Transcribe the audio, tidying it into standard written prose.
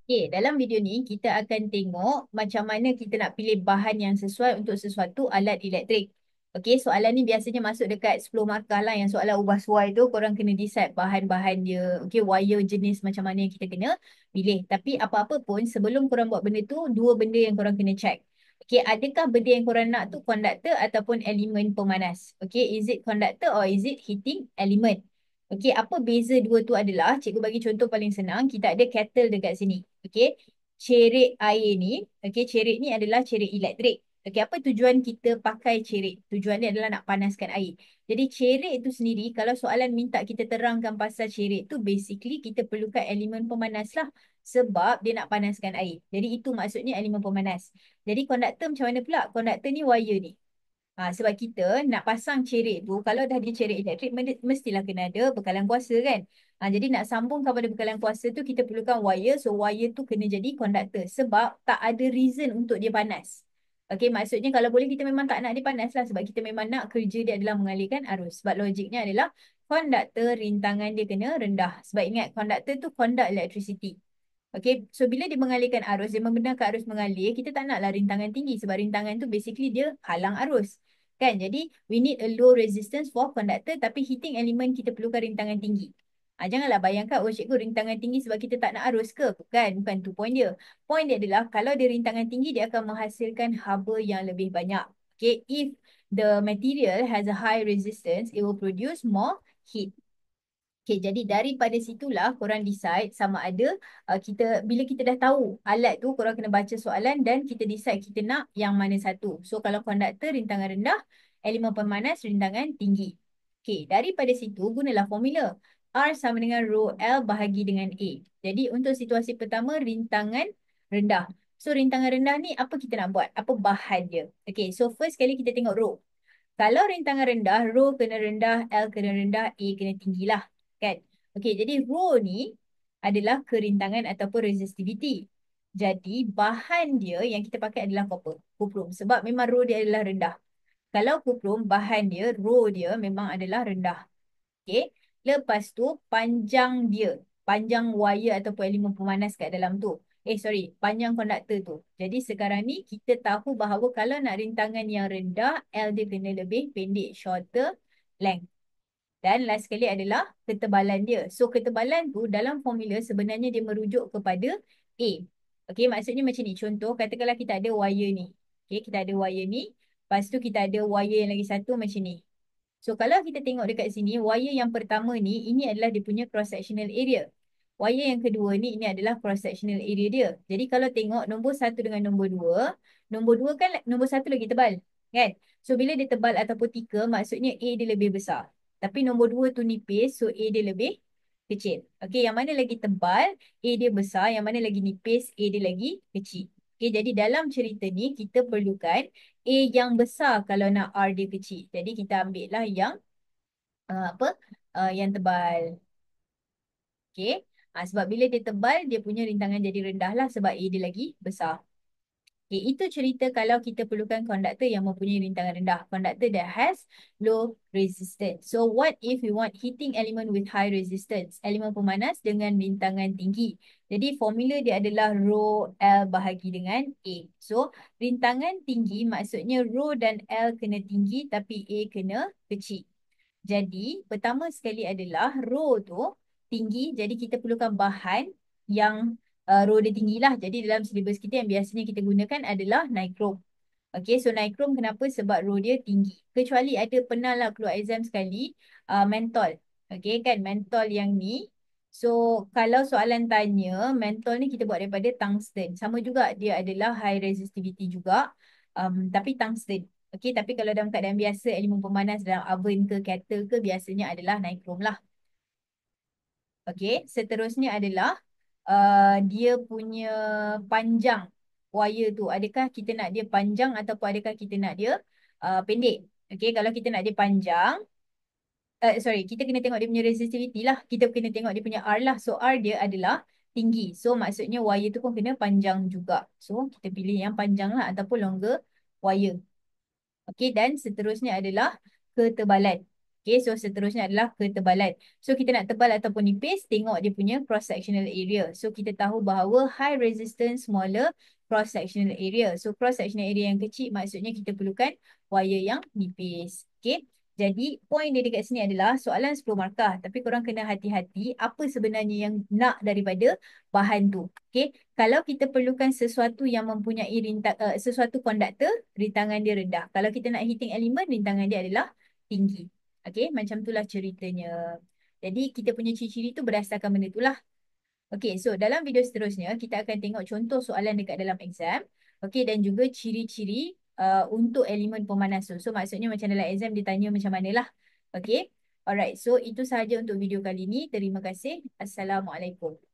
Okay, dalam video ni kita akan tengok macam mana kita nak pilih bahan yang sesuai untuk sesuatu alat elektrik. Okay, soalan ni biasanya masuk dekat 10 markah lah, yang soalan ubah suai tu korang kena decide bahan-bahan dia. Okay, wire jenis macam mana yang kita kena pilih. Tapi apa-apa pun sebelum korang buat benda tu, dua benda yang korang kena check. Okay, adakah benda yang korang nak tu konduktor ataupun elemen pemanas? Okay, is it conductor or is it heating element? Okey, apa beza dua tu adalah, cikgu bagi contoh paling senang, kita ada kettle dekat sini. Okey, cerik air ni, okey, cerik ni adalah cerik elektrik. Okey, apa tujuan kita pakai cerik? Tujuan dia adalah nak panaskan air. Jadi cerik itu sendiri, kalau soalan minta kita terangkan pasal cerik tu, basically kita perlukan elemen pemanas lah. Sebab dia nak panaskan air. Jadi itu maksudnya elemen pemanas. Jadi konduktor macam mana pula? Konduktor ni wire ni. Sebab kita nak pasang cerik tu, kalau dah dia cerik elektrik, mestilah kena ada bekalan kuasa kan. Jadi nak sambung kepada bekalan kuasa tu, kita perlukan wire. So wire tu kena jadi konduktor. Sebab tak ada reason untuk dia panas. Okey, maksudnya kalau boleh kita memang tak nak dia panas lah. Sebab kita memang nak kerja dia adalah mengalirkan arus. Sebab logiknya adalah konduktor rintangan dia kena rendah. Sebab ingat, konduktor tu conduct electricity. Okay, so bila dia mengalirkan arus, dia membenarkan arus mengalir, kita tak naklah rintangan tinggi sebab rintangan tu basically dia halang arus. Kan? Jadi, we need a low resistance for conductor, tapi heating element kita perlukan rintangan tinggi. Janganlah bayangkan, oh cikgu rintangan tinggi sebab kita tak nak arus ke? Bukan tu point dia. Point dia adalah, kalau dia rintangan tinggi, dia akan menghasilkan haba yang lebih banyak. Okay, if the material has a high resistance, it will produce more heat. Okay, jadi daripada situlah korang decide sama ada bila kita dah tahu alat tu, korang kena baca soalan dan kita decide kita nak yang mana satu. So kalau konduktor rintangan rendah, elemen pemanas rintangan tinggi. Okay, daripada situ gunalah formula. R sama dengan rho L bahagi dengan A. Jadi untuk situasi pertama, rintangan rendah. So rintangan rendah ni apa kita nak buat? Apa bahan dia? Okay, so first kali kita tengok rho. Kalau rintangan rendah, rho kena rendah, L kena rendah, A kena tinggi lah. Kan? Okey, jadi rho ni adalah kerintangan ataupun resistivity. Jadi bahan dia yang kita pakai adalah copper, kuprum. Sebab memang rho dia adalah rendah. Kalau kuprum, bahan dia, rho dia memang adalah rendah. Okey. Lepas tu panjang dia, panjang wire ataupun elemen pemanas kat dalam tu. Panjang konduktor tu. Jadi sekarang ni kita tahu bahawa kalau nak rintangan yang rendah, L dia kena lebih pendek, shorter length. Dan last sekali adalah ketebalan dia. So ketebalan tu dalam formula sebenarnya dia merujuk kepada A. Okey, maksudnya macam ni. Contoh, katakanlah kita ada wire ni. Okey, kita ada wire ni. Lepas tu kita ada wire yang lagi satu macam ni. So kalau kita tengok dekat sini, wire yang pertama ni, ini adalah dia punya cross sectional area. Wire yang kedua ni, ini adalah cross sectional area dia. Jadi kalau tengok nombor satu dengan nombor dua kan nombor satu lagi tebal. Kan? So bila dia tebal ataupun tika, maksudnya A dia lebih besar. Tapi nombor dua tu nipis, so A dia lebih kecil. Okey, yang mana lagi tebal, A dia besar. Yang mana lagi nipis, A dia lagi kecil. Okey, jadi dalam cerita ni, kita perlukan A yang besar kalau nak R dia kecil. Jadi kita ambil lah yang yang tebal. Okey. Sebab bila dia tebal, dia punya rintangan jadi rendah lah sebab A dia lagi besar. Okay, itu cerita kalau kita perlukan konduktor yang mempunyai rintangan rendah. Konduktor that has low resistance. So what if we want heating element with high resistance? Elemen pemanas dengan rintangan tinggi. Jadi formula dia adalah rho L bahagi dengan A. So rintangan tinggi maksudnya rho dan L kena tinggi tapi A kena kecil. Jadi pertama sekali adalah rho tu tinggi. Jadi kita perlukan bahan yang rho dia tinggi lah. Jadi dalam silibus kita yang biasanya kita gunakan adalah nichrome. Okay, so nichrome kenapa? Sebab rho dia tinggi. Kecuali ada pernah lah keluar exam sekali, mentol. Okay kan, mentol yang ni. So kalau soalan tanya, mentol ni kita buat daripada tungsten. Sama juga, dia adalah high resistivity juga. Tapi tungsten. Okay, tapi kalau dalam keadaan biasa, elemen pemanas dalam oven ke kettle ke, biasanya adalah nichrome lah. Okay, seterusnya adalah dia punya panjang wire tu. Adakah kita nak dia panjang ataupun adakah kita nak dia pendek? Okay, kalau kita nak dia panjang, kita kena tengok dia punya resistivity lah. Kita kena tengok dia punya R lah. So R dia adalah tinggi. So maksudnya wire tu pun kena panjang juga. So kita pilih yang panjang lah ataupun longer wire. Okay, dan seterusnya adalah ketebalan. Okay, so seterusnya adalah ketebalan. So kita nak tebal ataupun nipis, tengok dia punya cross-sectional area. So kita tahu bahawa high resistance, smaller cross-sectional area. So cross-sectional area yang kecil maksudnya kita perlukan wire yang nipis. Okay, jadi point dia dekat sini adalah soalan 10 markah. Tapi korang kena hati-hati apa sebenarnya yang nak daripada bahan tu. Okay, kalau kita perlukan sesuatu yang mempunyai sesuatu konduktor, rintangan dia rendah. Kalau kita nak heating element, rintangan dia adalah tinggi. Okey, macam itulah ceritanya. Jadi kita punya ciri-ciri tu berdasarkan benda itulah. Okey, so dalam video seterusnya kita akan tengok contoh soalan dekat dalam exam. Okey, dan juga ciri-ciri untuk elemen pemanas tu. So maksudnya macam dalam exam dia tanya macam manalah. Okey. Alright, so itu sahaja untuk video kali ini. Terima kasih. Assalamualaikum.